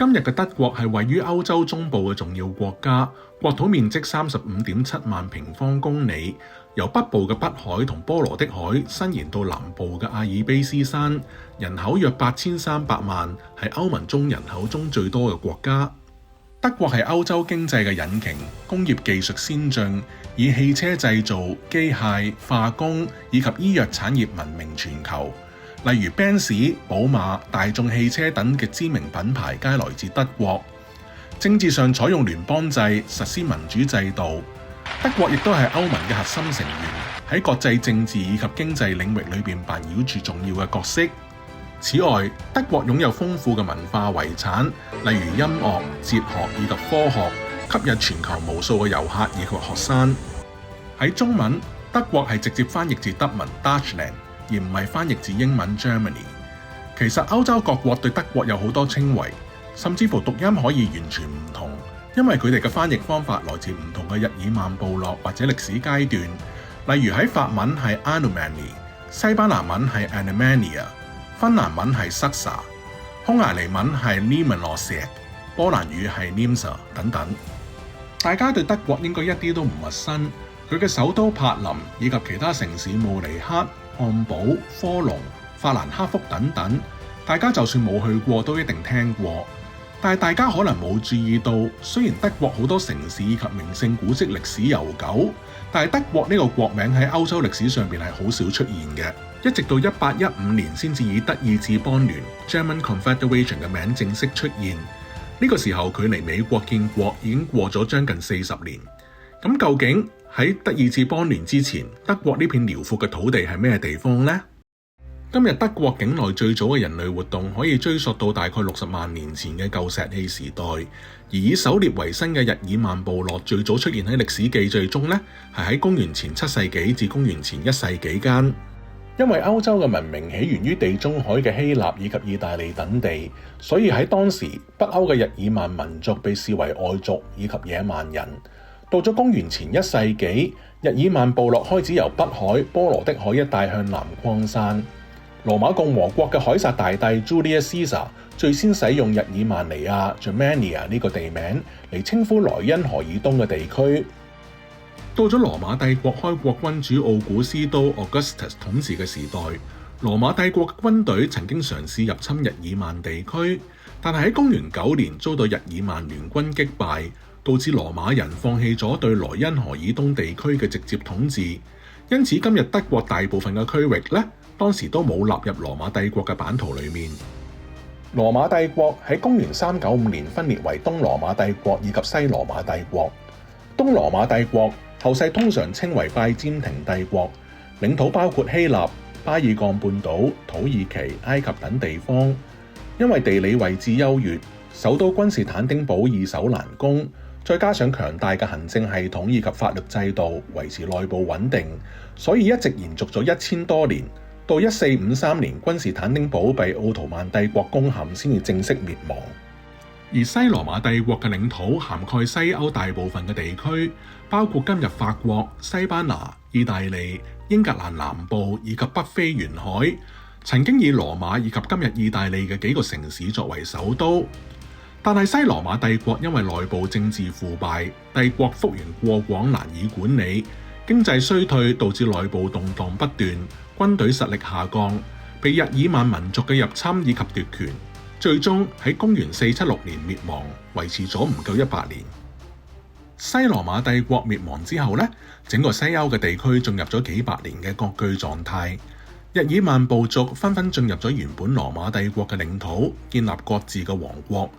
今日嘅德國係位於歐洲中部嘅重要國家，國土面積35.7萬平方公里，由北部嘅北海同波羅的海伸延到南部嘅阿爾卑斯山，人口約8300萬，係歐盟中人口中最多嘅國家。德國係歐洲經濟嘅引擎，工業技術先進，以汽車製造、機械、化工以及醫藥產業聞名全球。例如 Benz、寶馬、大眾汽車等嘅知名品牌皆來自德國。政治上採用聯邦制，實施民主制度。德國亦都係歐盟嘅核心成員，喺國際政治以及經濟領域裏邊扮演住重要嘅角色。此外，德國擁有豐富嘅文化遺產，例如音樂、哲學以及科學，吸引全球無數嘅遊客以及學生。喺中文，德國係直接翻譯自德文 Deutschland， 而唔係翻譯自英文 Germany。其實歐洲各國對德國有好多稱謂，甚至乎讀音可以完全唔同，因為佢哋嘅翻譯方法來自唔同嘅日耳曼部落或者歷史階段。例如喺法文係 Anomaly， 西班牙文係 Anemania， 芬蘭文係 Saksa， 匈牙利文係 Németország， 波蘭語係 Nemza 等等。大家對德國應該一啲都唔陌生，佢嘅首都柏林以及其他城市慕尼黑、漢堡、科隆、法蘭克福等等，大家就算冇去過都一定聽過。但係大家可能冇注意到，雖然德國好多城市以及名勝古蹟歷史悠久，但係德國呢個國名喺歐洲歷史上邊係好少出現嘅，一直到1815年先至以德意志邦聯 German Confederation 嘅名正式出現。呢個時候距離美國建國已經過咗將近40年。咁究竟喺德意志邦聯之前，德國呢片遼闊嘅土地係咩地方呢？今日德國境內最早嘅人類活動可以追溯到大概60萬年前嘅舊石器時代，而以狩獵為生嘅日耳曼部落最早出現喺歷史記載中呢，係喺公元前7世紀至公元前1世紀間。因為歐洲嘅文明起源於地中海嘅希臘以及意大利等地，所以喺當時北歐嘅日耳曼民族被視為外族以及野蠻人。到咗公元前1世紀，日耳曼部落開始由北海、波羅的海一帶向南擴散。羅馬共和國嘅凱撒大帝 Julius Caesar 最先使用日耳曼尼亞 Germania 呢個地名嚟稱呼萊茵河以東嘅地區。到咗羅馬帝國開國君主奧古斯都 Augustus 統治嘅時代，羅馬帝國嘅軍隊曾經嘗試入侵日耳曼地區，但係喺公元9年遭到日耳曼聯軍擊敗，導致羅馬人放棄咗對萊茵河以東地區嘅直接統治。因此今日德國大部分嘅區域呢，當時都冇納入羅馬帝國嘅版圖裏面。羅馬帝國喺公元395年分裂為東羅馬帝國以及西羅馬帝國。東羅馬帝國後世通常稱為拜占庭帝國，領土包括希臘、巴爾幹半島、土耳其、埃及等地方。因為地理位置優越，首都君士坦丁堡易守難攻，再加上強大嘅行政系統以及法律制度，維持內部穩定，所以一直延續咗1000多年。到1453年，君士坦丁堡被奧圖曼帝國攻陷，先至正式滅亡。而西羅馬帝國嘅領土涵蓋西歐大部分嘅地區，包括今日法國、西班牙、意大利、英格蘭南部以及北非沿海，曾經以羅馬以及今日意大利嘅幾個城市作為首都。但係西羅馬帝國因為內部政治腐敗，帝國幅員過廣，難以管理，經濟衰退導致內部動盪不斷，軍隊實力下降，被日耳曼民族嘅入侵以及奪權，最終喺公元476年滅亡，維持咗唔夠100年。西羅馬帝國滅亡之後呢，整個西歐嘅地區進入咗幾百年嘅割據狀態，日耳曼部族紛紛進入咗原本羅馬帝國嘅領土，建立各自嘅王國，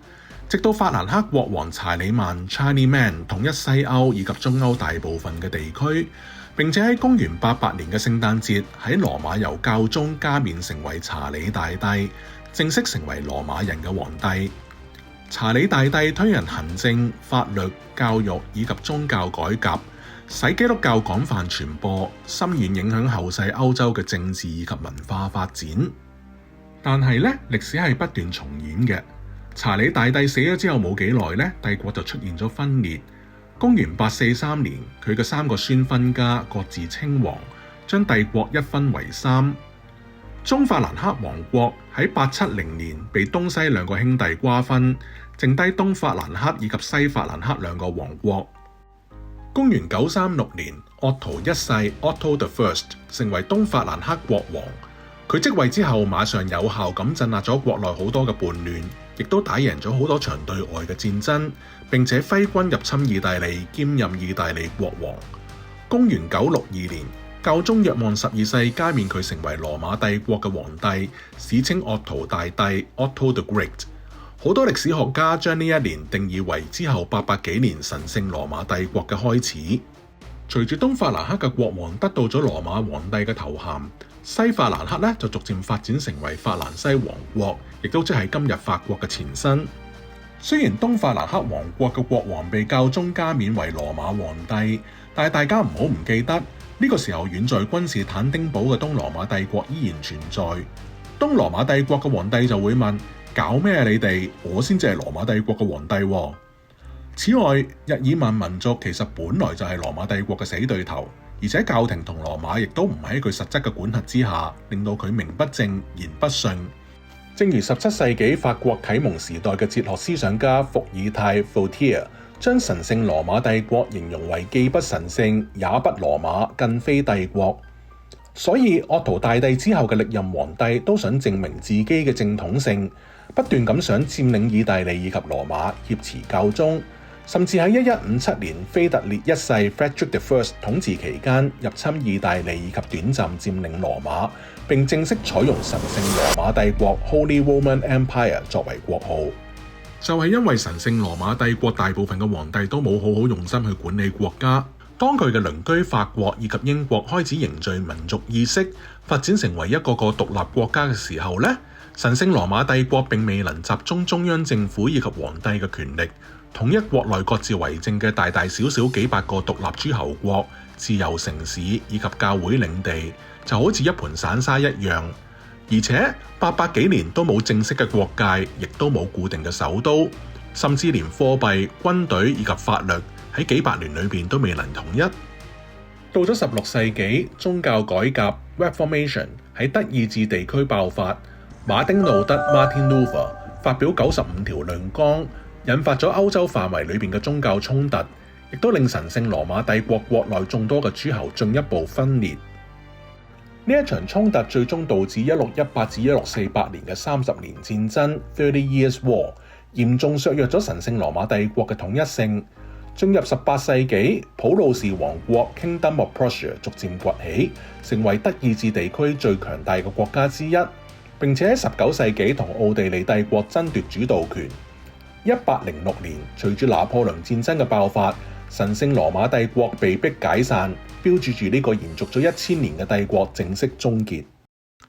直到法蘭克國王查理曼 Charlemagne 統一西歐以及中歐大部分嘅地區，並且喺公元88年嘅聖誕節喺羅馬由教宗加冕成為查理大帝，正式成為羅馬人嘅皇帝。查理大帝推行行政、法律、教育以及宗教改革，使基督教廣泛傳播，深遠影響後世歐洲嘅政治以及文化發展。但係呢，歷史係不斷重演嘅。查理大帝死咗之後冇幾耐呢，帝國就出現咗分裂。公元843年，佢嘅3個孫分家，各自稱王，將帝國一分為3。中法蘭克王國喺870年被東西兩個兄弟瓜分，剩低東法蘭克以及西法蘭克兩個王國。公元936年，鄂圖一世 Otto the First 成為東法蘭克國王。佢即位之後，馬上有效咁鎮壓咗國內好多嘅叛亂，亦都打贏咗好多場對外嘅戰爭，並且揮軍入侵意大利，兼任意大利國王。公元962年，教宗若望12世加冕佢成為羅馬帝國嘅皇帝，史稱鄂圖大帝 Otto the Great。好多歷史學家將呢一年定義為之後800幾年神聖羅馬帝國嘅開始。隨住東法蘭克嘅國王得到咗羅馬皇帝嘅頭銜，西法蘭克咧就逐漸發展成為法蘭西王國，亦都即係今日法國嘅前身。雖然東法蘭克王國嘅國王被教宗加冕為羅馬皇帝，但係大家唔好唔記得呢個時候遠在君士坦丁堡嘅東羅馬帝國依然存在。東羅馬帝國嘅皇帝就會問：搞咩你哋？我先至係羅馬帝國嘅皇帝喎。此外，日耳曼民族其實本來就係羅馬帝國嘅死對頭，而且教廷同羅馬亦都唔喺佢實質嘅管轄之下，令到佢名不正言不順。正如17世紀法國啟蒙時代嘅哲學思想家伏爾泰 Voltaire 將神聖羅馬帝國形容為既不神聖也不羅馬，更非帝國。所以鄂圖大帝之後嘅歷任皇帝都想證明自己嘅正統性，不斷咁想佔領意大利以及羅馬，挾持教宗，甚至喺1157年腓特烈一世 Frederick the First 統治期間入侵意大利以及短暫佔領羅馬，並正式採用神聖羅馬帝國 Holy Roman Empire 作為國號。就係因為神聖羅馬帝國大部分嘅皇帝都冇好好用心去管理國家，當佢嘅鄰居法國以及英國開始凝聚民族意識，發展成為一個個獨立國家嘅時候呢，神聖羅馬帝國並未能集中中央政府以及皇帝嘅權力，統一國內各自為政嘅大大小小幾百個獨立諸侯國、自由城市以及教會領地，就好似一盤散沙一樣。而且800幾年都冇正式嘅國界，亦都冇固定嘅首都，甚至連貨幣、軍隊以及法律喺幾百年裏邊都未能統一。到咗16世紀，宗教改革 Reformation 喺德意志地區爆發，馬丁路德 Martin Luther 發表95條論綱，引發咗歐洲範圍裏邊嘅宗教衝突，亦都令神聖羅馬帝國國內眾多嘅諸侯進一步分裂。呢一場衝突最終導致1618至1648年嘅30年戰爭 （30 Years War），嚴重削弱咗神聖羅馬帝國嘅統一性。進入18世紀，普魯士王國 Kingdom of Prussia 逐漸崛起，成為德意志地區最強大嘅國家之一，並且喺19世紀同奧地利帝國爭奪主導權。1806年，隨住拿破崙戰爭嘅爆發，神聖羅馬帝國被迫解散，標誌住呢個延續咗1000年嘅帝國正式終結。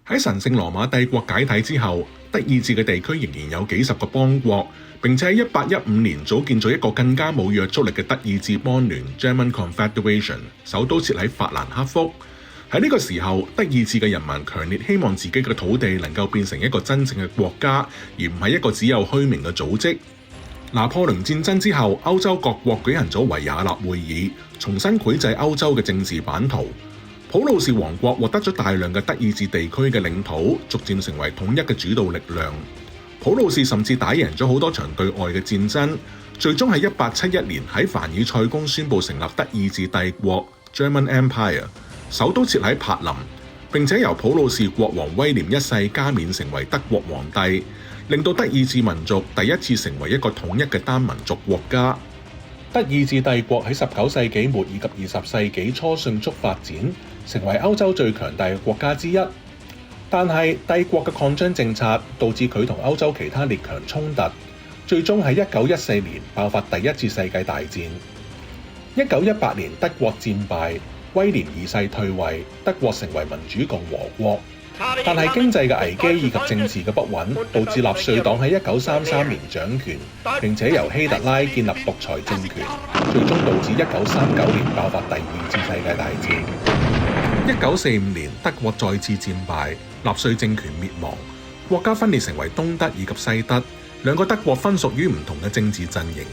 喺神聖羅馬帝國解體之後，德意志嘅地區仍然有幾十個邦國，並且喺1815年組建咗一個更加冇約束力嘅德意志邦聯 German Confederation， 首都設喺法蘭克福。喺呢個時候，德意志嘅人民強烈希望自己嘅土地能夠變成一個真正嘅國家，而唔係一個只有虛名嘅組織。拿破崙戰爭之後，歐洲各國舉行咗維也納會議，重新繪製歐洲嘅政治版圖。普魯士王國獲得咗大量嘅德意志地區嘅領土，逐漸成為統一嘅主導力量。普魯士甚至打贏咗好多場對外嘅戰爭，最終喺1871年喺凡爾賽宮宣布成立德意志帝國 German Empire， 首都設喺柏林，並且由普魯士國王威廉一世加冕成為德國皇帝，令到德意志民族第一次成為一個統一嘅單民族國家。德意志帝國喺19世紀末以及20世紀初迅速發展，成為歐洲最強大嘅國家之一。但係帝國嘅擴張政策導致佢同歐洲其他列強衝突，最終喺1914年爆發第一次世界大戰。1918年德國戰敗，威廉二世退位，德國成為民主共和國。但係經濟嘅危機以及政治嘅不穩，導致納粹黨喺1933年掌權，並且由希特拉建立獨裁政權，最終導致1939年爆發第二次世界大戰。1945年德國再次戰敗，納粹政權滅亡，國家分裂成為東德以及西德，兩個德國分屬於唔同嘅政治陣營。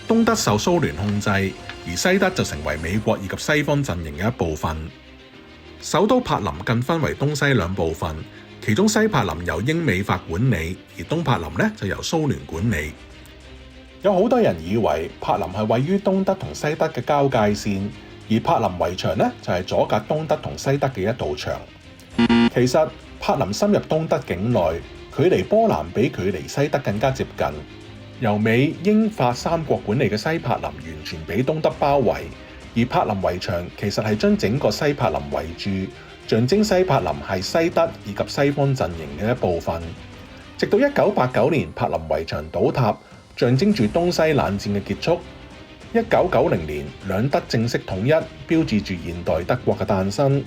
東德受蘇聯控制，而西德就成為美國以及西方陣營嘅一部分。首都柏林更分為東西兩部分，其其中西柏林由英美法管理，而東柏林呢就由蘇聯管理。有好多人以為柏林係位於東德同西德嘅交界線，而柏林圍牆呢就係阻隔東德同西德嘅一道牆。其實柏林深入東德境內，距離波蘭比距離西德更加接近。由美英法三國管理嘅西柏林完全被東德包圍，而柏林圍牆其實係將整個西柏林圍住，象徵西柏林係西德以及西方陣營嘅一部分。直到1989年柏林圍牆倒塌，象徵住東西冷戰嘅結束。1990年兩德正式統一，標誌住現代德國嘅誕生。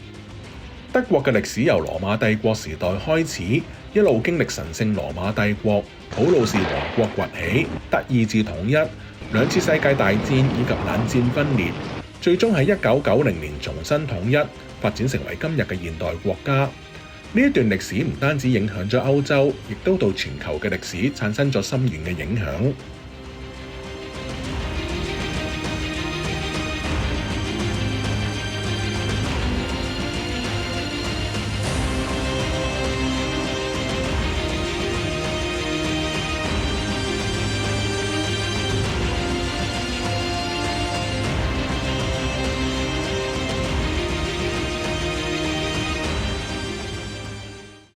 德國嘅歷史由羅馬帝國時代開始，一路經歷神聖羅馬帝國、普魯士王國崛起、德意志統一、兩次世界大戰以及冷戰分裂，最終喺1990年重新統一，發展成為今日嘅現代國家。呢一段歷史唔單止影響咗歐洲，亦都對全球嘅歷史產生咗深遠嘅影響。